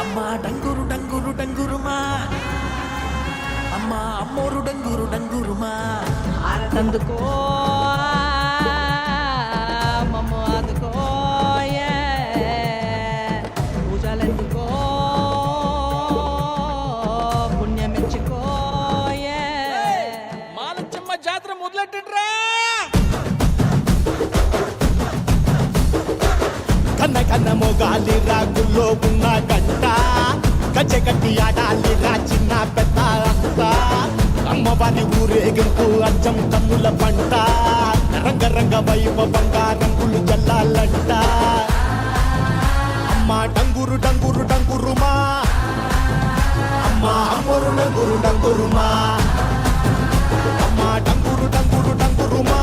అమ్మా డంగురు డంగురు డంగురుమా, అమ్మా అమ్మోరు డంగురు డంగురుమా, అందుకో మమ్మ అందుకో పూజలెందుకో పుణ్యమిచ్చుకో మాలచ్చమ్మ జాతర మొదలెట్టండ్రా. కన్న కన్న మొగాలి రాగుల్లో ఉన్న గంట గజ్జెగట్టి ఆడాలి రా చిన్న పెద్ద అంతా అమ్మవారి ఊరేగింపు అచ్చం కన్నుల పంట రంగరంగ వైభవంగా రంగులు జల్లాలంట అమ్మ డంగురు డంగురు డంగురుమా అమ్మ అమ్మోరు డంగురు డంగురుమా అమ్మ డంగురు డంగురు డంగురుమా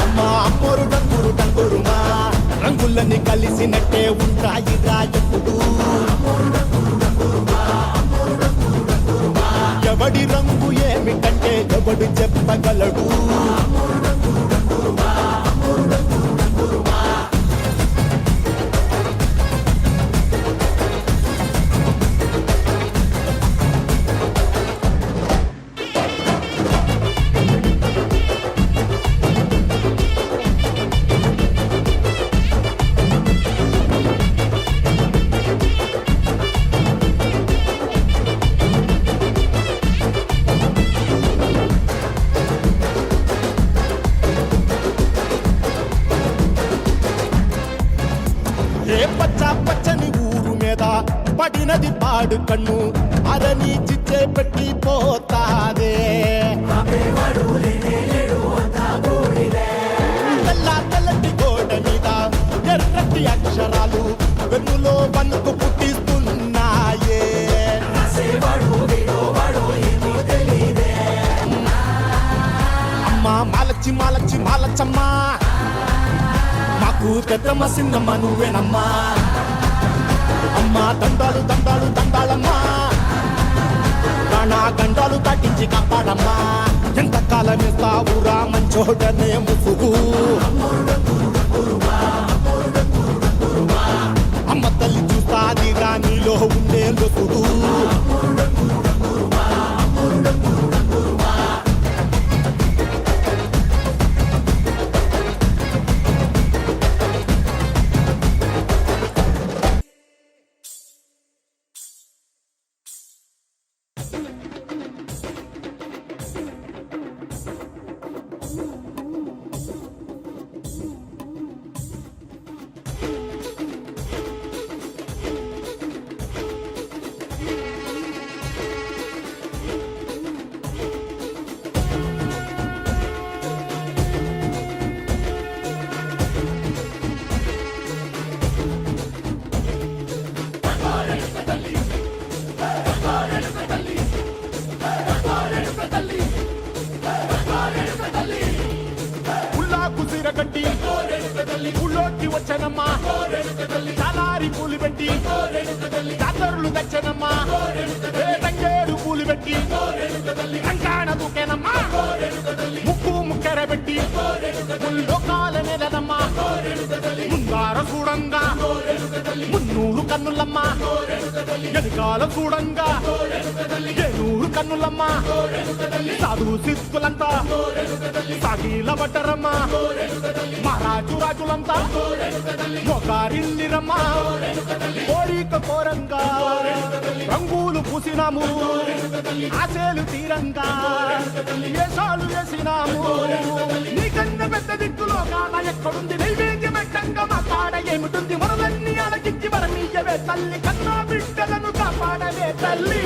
అమ్మ అమ్మోరు డంగురు డంగురుమా రంగులని కలిసినట్టే ఉంటాయి రా ఎప్పుడు ఎవడి రంగు ఏమిటంటే ఎవడు చెప్పగలడు పచ్చని ఊరు మీద పడినది పాడు కన్ను అదని చిచ్చే పెట్టి పోతాదే తెల్లటి గోడ మీద ఎర్రటి అక్షరాలు వెన్నులో వణుకు పుట్టిస్తున్నాయే అమ్మా మాలచ్చి మాలచ్చి మాలచ్చమ్మా మాకు పెద్దమ్మ సిన్నమ్మ నువ్వేనమ్మా అమ్మా దండాలు దండాలు దండాలమ్మా నా గండాలు తట్టించి కాపాడమ్మా ఎంతకాలం ఇస్తావురా మంచోడనే ముసుగు అమ్మ తల్లి చూస్తాదిరా నీలో ఉండే లొసుగు కట్టి ఊళ్ళోకి వచ్చనమ్మా చాలారి పూలు పెట్టి జాతరులు తెచ్చనమ్మా తంగేడు పూలు పెట్టి కంకాణ దూకేనమ్మా ముక్కు ముక్కెర పెట్టి లోకాల నెలనమ్మా ముందార చూడంగా మున్నూరు కన్నులమ్మా ఎనకాల చూడంగా ఏనూరు కన్నులమ్మా సాధు సిద్ధులంతా సాగిల పడ్డరమ్మా మహారాజు రాజులంతా మొగారిల్లిరమ్మా కోరిక కోరంగా రంగులు పూసినాము ఆశలు తీరంగా ఏసాలు వేసినాము నీకన్నా పెద్ద దిక్కులో కాన ఎక్కడుంది నైవేద్యం ఎట్టంగా మా కాడ ఏమిటుంది మనలన్నీ అలకించి వరమీయవే తల్లి కన్నా బిడ్డలను కాపాడవే తల్లి